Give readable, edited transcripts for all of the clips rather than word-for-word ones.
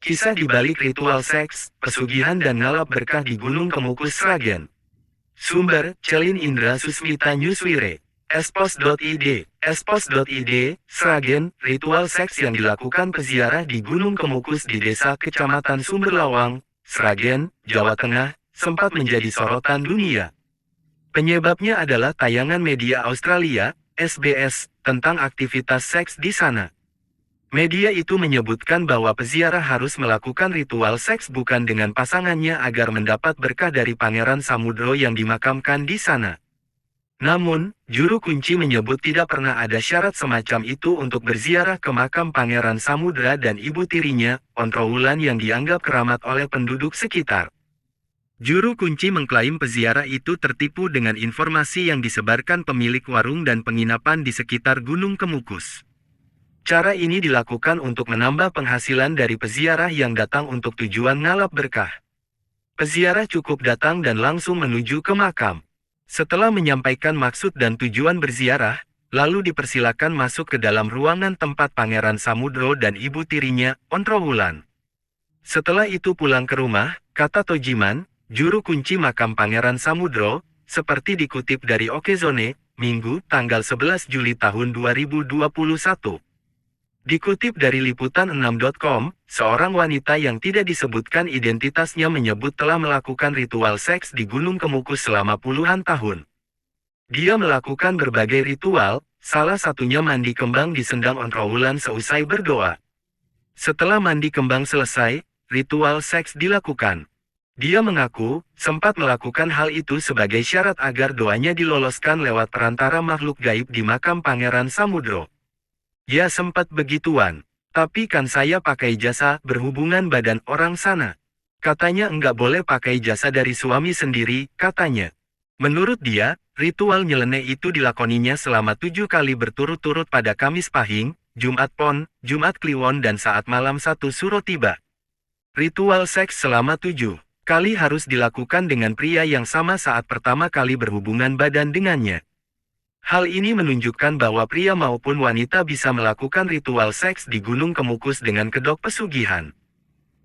Kisah di balik ritual seks, pesugihan dan ngalap berkah di Gunung Kemukus Sragen. Sumber, Celin Indra Susmita Newswire. Espos.id, Sragen, ritual seks yang dilakukan peziarah di Gunung Kemukus di Desa Kecamatan Sumberlawang, Sragen, Jawa Tengah, sempat menjadi sorotan dunia. Penyebabnya adalah tayangan media Australia, SBS, tentang aktivitas seks di sana. Media itu menyebutkan bahwa peziarah harus melakukan ritual seks bukan dengan pasangannya agar mendapat berkah dari Pangeran Samudro yang dimakamkan di sana. Namun, juru kunci menyebut tidak pernah ada syarat semacam itu untuk berziarah ke makam Pangeran Samudra dan ibu tirinya, Ontrowulan yang dianggap keramat oleh penduduk sekitar. Juru kunci mengklaim peziarah itu tertipu dengan informasi yang disebarkan pemilik warung dan penginapan di sekitar Gunung Kemukus. Cara ini dilakukan untuk menambah penghasilan dari peziarah yang datang untuk tujuan ngalap berkah. Peziarah cukup datang dan langsung menuju ke makam. Setelah menyampaikan maksud dan tujuan berziarah, lalu dipersilakan masuk ke dalam ruangan tempat Pangeran Samudro dan ibu tirinya, Ontrowulan. Setelah itu pulang ke rumah, kata Tojiman, juru kunci makam Pangeran Samudro, seperti dikutip dari Okezone, Minggu, tanggal 11 Juli tahun 2021. Dikutip dari liputan6.com, seorang wanita yang tidak disebutkan identitasnya menyebut telah melakukan ritual seks di Gunung Kemukus selama puluhan tahun. Dia melakukan berbagai ritual, salah satunya mandi kembang di sendang Ontrowulan seusai berdoa. Setelah mandi kembang selesai, ritual seks dilakukan. Dia mengaku, sempat melakukan hal itu sebagai syarat agar doanya diloloskan lewat perantara makhluk gaib di makam Pangeran Samudro. Ya sempat begituan, tapi kan saya pakai jasa berhubungan badan orang sana. Katanya enggak boleh pakai jasa dari suami sendiri, katanya. Menurut dia, ritual nyeleneh itu dilakoninya selama 7 kali berturut-turut pada Kamis Pahing, Jumat Pon, Jumat Kliwon dan saat malam 1 Suro tiba. Ritual seks selama 7 kali harus dilakukan dengan pria yang sama saat pertama kali berhubungan badan dengannya. Hal ini menunjukkan bahwa pria maupun wanita bisa melakukan ritual seks di Gunung Kemukus dengan kedok pesugihan.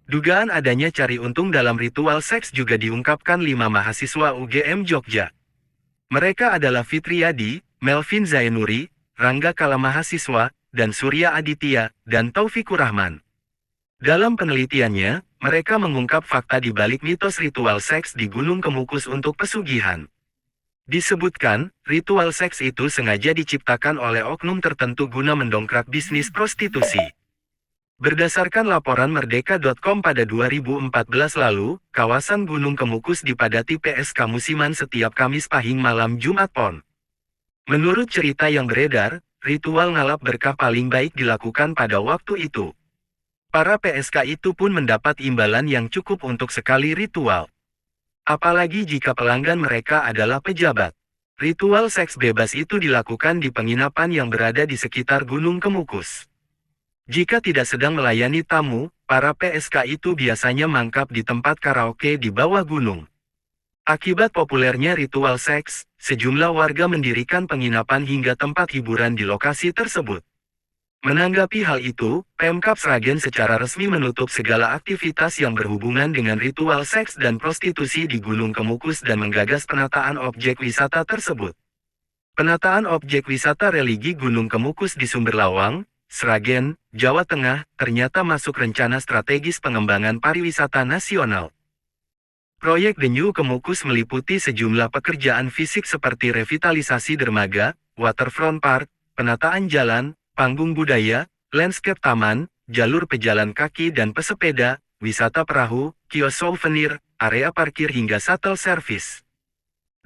Dugaan adanya cari untung dalam ritual seks juga diungkapkan 5 mahasiswa UGM Jogja. Mereka adalah Fitriadi, Melvin Zainuri, Rangga Kala Mahasiswa, dan Surya Aditya, dan Taufikur Rahman. Dalam penelitiannya, mereka mengungkap fakta di balik mitos ritual seks di Gunung Kemukus untuk pesugihan. Disebutkan, ritual seks itu sengaja diciptakan oleh oknum tertentu guna mendongkrak bisnis prostitusi. Berdasarkan laporan Merdeka.com pada 2014 lalu, kawasan Gunung Kemukus dipadati PSK musiman setiap Kamis Pahing malam Jumat Pon. Menurut cerita yang beredar, ritual ngalap berkah paling baik dilakukan pada waktu itu. Para PSK itu pun mendapat imbalan yang cukup untuk sekali ritual. Apalagi jika pelanggan mereka adalah pejabat. Ritual seks bebas itu dilakukan di penginapan yang berada di sekitar Gunung Kemukus. Jika tidak sedang melayani tamu, para PSK itu biasanya mangkap di tempat karaoke di bawah gunung. Akibat populernya ritual seks, sejumlah warga mendirikan penginapan hingga tempat hiburan di lokasi tersebut. Menanggapi hal itu, Pemkab Sragen secara resmi menutup segala aktivitas yang berhubungan dengan ritual seks dan prostitusi di Gunung Kemukus dan menggagas penataan objek wisata tersebut. Penataan objek wisata religi Gunung Kemukus di Sumberlawang, Sragen, Jawa Tengah, ternyata masuk rencana strategis pengembangan pariwisata nasional. Proyek The New Kemukus meliputi sejumlah pekerjaan fisik seperti revitalisasi dermaga, waterfront park, penataan jalan, panggung budaya, landscape taman, jalur pejalan kaki dan pesepeda, wisata perahu, kios souvenir, area parkir hingga shuttle service.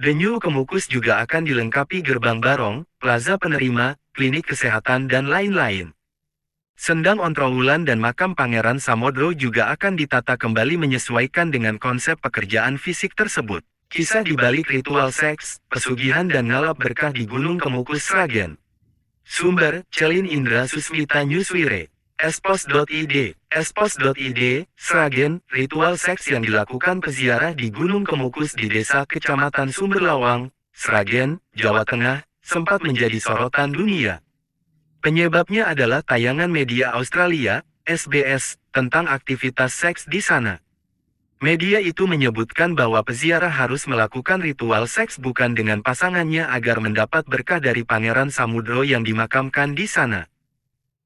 The New Kemukus juga akan dilengkapi gerbang barong, plaza penerima, klinik kesehatan dan lain-lain. Sendang Ontrowulan dan makam Pangeran Samudro juga akan ditata kembali menyesuaikan dengan konsep pekerjaan fisik tersebut. Kisah di balik ritual seks, pesugihan dan ngalap berkah di Gunung Kemukus Sragen. Sumber, Celin Indra Susmita Newswire. Espos.id, Sragen, ritual seks yang dilakukan peziarah di Gunung Kemukus di Desa Kecamatan Sumberlawang, Sragen, Jawa Tengah, sempat menjadi sorotan dunia. Penyebabnya adalah tayangan media Australia, SBS, tentang aktivitas seks di sana. Media itu menyebutkan bahwa peziarah harus melakukan ritual seks bukan dengan pasangannya agar mendapat berkah dari Pangeran Samudro yang dimakamkan di sana.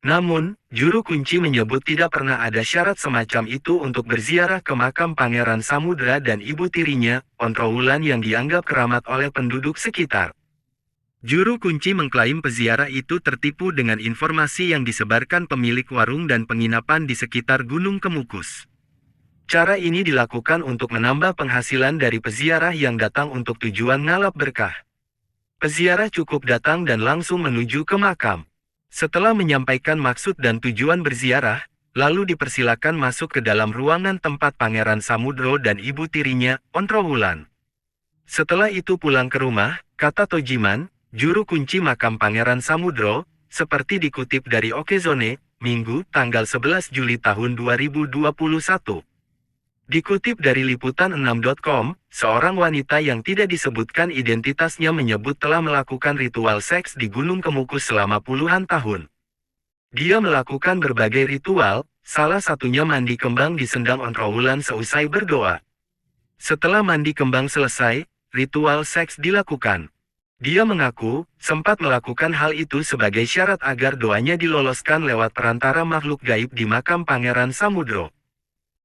Namun, juru kunci menyebut tidak pernah ada syarat semacam itu untuk berziarah ke makam Pangeran Samudra dan ibu tirinya, Ontrowulan yang dianggap keramat oleh penduduk sekitar. Juru kunci mengklaim peziarah itu tertipu dengan informasi yang disebarkan pemilik warung dan penginapan di sekitar Gunung Kemukus. Cara ini dilakukan untuk menambah penghasilan dari peziarah yang datang untuk tujuan ngalap berkah. Peziarah cukup datang dan langsung menuju ke makam. Setelah menyampaikan maksud dan tujuan berziarah, lalu dipersilakan masuk ke dalam ruangan tempat Pangeran Samudro dan ibu tirinya, Ontrowulan. Setelah itu pulang ke rumah, kata Tojiman, juru kunci makam Pangeran Samudro, seperti dikutip dari Okezone, Minggu, tanggal 11 Juli tahun 2021. Dikutip dari liputan6.com, seorang wanita yang tidak disebutkan identitasnya menyebut telah melakukan ritual seks di Gunung Kemukus selama puluhan tahun. Dia melakukan berbagai ritual, salah satunya mandi kembang di sendang Ontrowulan seusai berdoa. Setelah mandi kembang selesai, ritual seks dilakukan. Dia mengaku, sempat melakukan hal itu sebagai syarat agar doanya diloloskan lewat perantara makhluk gaib di makam Pangeran Samudro.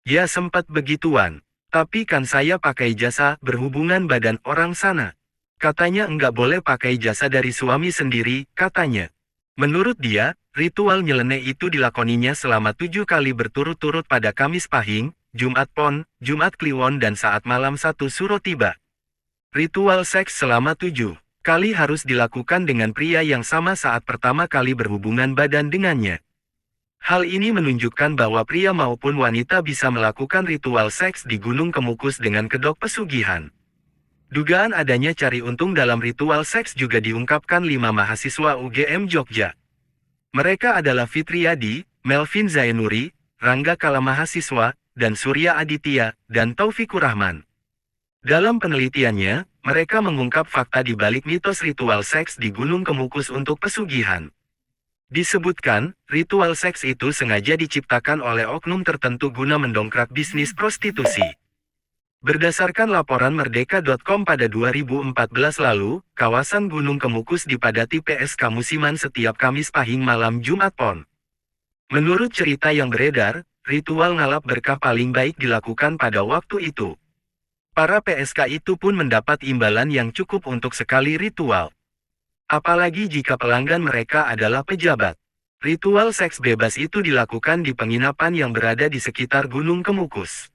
Ya sempat begituan, tapi kan saya pakai jasa berhubungan badan orang sana. Katanya enggak boleh pakai jasa dari suami sendiri, katanya. Menurut dia, ritual nyeleneh itu dilakoninya selama 7 kali berturut-turut pada Kamis Pahing, Jumat Pon, Jumat Kliwon dan saat malam 1 Suro tiba. Ritual seks selama 7 kali harus dilakukan dengan pria yang sama saat pertama kali berhubungan badan dengannya. Hal ini menunjukkan bahwa pria maupun wanita bisa melakukan ritual seks di Gunung Kemukus dengan kedok pesugihan. Dugaan adanya cari untung dalam ritual seks juga diungkapkan 5 mahasiswa UGM Jogja. Mereka adalah Fitriadi, Melvin Zainuri, Rangga Kala Mahasiswa, dan Surya Aditya, dan Taufikur Rahman. Dalam penelitiannya, mereka mengungkap fakta di balik mitos ritual seks di Gunung Kemukus untuk pesugihan. Disebutkan, ritual seks itu sengaja diciptakan oleh oknum tertentu guna mendongkrak bisnis prostitusi. Berdasarkan laporan Merdeka.com pada 2014 lalu, kawasan Gunung Kemukus dipadati PSK musiman setiap Kamis Pahing malam Jumat Pon. Menurut cerita yang beredar, ritual ngalap berkah paling baik dilakukan pada waktu itu. Para PSK itu pun mendapat imbalan yang cukup untuk sekali ritual. Apalagi jika pelanggan mereka adalah pejabat. Ritual seks bebas itu dilakukan di penginapan yang berada di sekitar Gunung Kemukus.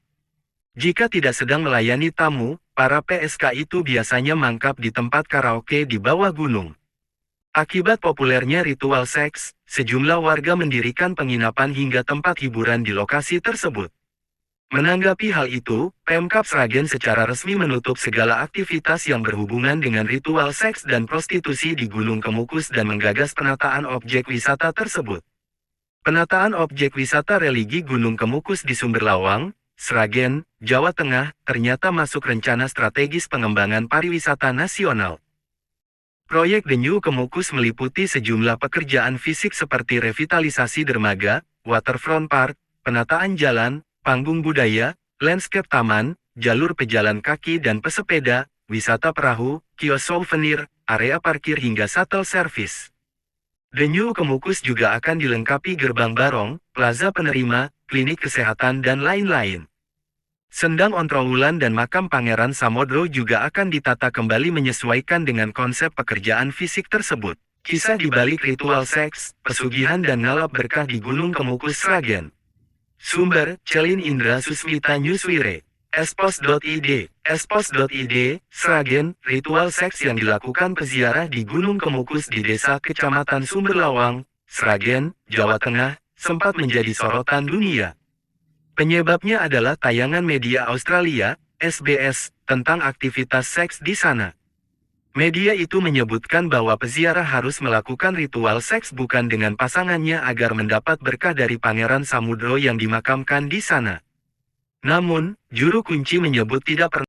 Jika tidak sedang melayani tamu, para PSK itu biasanya mangkap di tempat karaoke di bawah gunung. Akibat populernya ritual seks, sejumlah warga mendirikan penginapan hingga tempat hiburan di lokasi tersebut. Menanggapi hal itu, Pemkab Sragen secara resmi menutup segala aktivitas yang berhubungan dengan ritual seks dan prostitusi di Gunung Kemukus dan menggagas penataan objek wisata tersebut. Penataan objek wisata religi Gunung Kemukus di Sumberlawang, Sragen, Jawa Tengah, ternyata masuk rencana strategis pengembangan pariwisata nasional. Proyek The New Kemukus meliputi sejumlah pekerjaan fisik seperti revitalisasi dermaga, waterfront park, penataan jalan, panggung budaya, landscape taman, jalur pejalan kaki dan pesepeda, wisata perahu, kios souvenir, area parkir hingga shuttle service. The New Kemukus juga akan dilengkapi gerbang barong, plaza penerima, klinik kesehatan dan lain-lain. Sendang Ontrowulan dan makam Pangeran Samudro juga akan ditata kembali menyesuaikan dengan konsep pekerjaan fisik tersebut. Kisah di balik ritual seks, pesugihan dan ngalap berkah di Gunung Kemukus Sragen. Sumber, Celin Indra Susmita Newswire. Espos.id, Sragen, ritual seks yang dilakukan peziarah di Gunung Kemukus di Desa Kecamatan Sumberlawang, Sragen, Jawa Tengah, sempat menjadi sorotan dunia. Penyebabnya adalah tayangan media Australia, SBS, tentang aktivitas seks di sana. Media itu menyebutkan bahwa peziarah harus melakukan ritual seks bukan dengan pasangannya agar mendapat berkah dari Pangeran Samudro yang dimakamkan di sana. Namun, juru kunci menyebut tidak pernah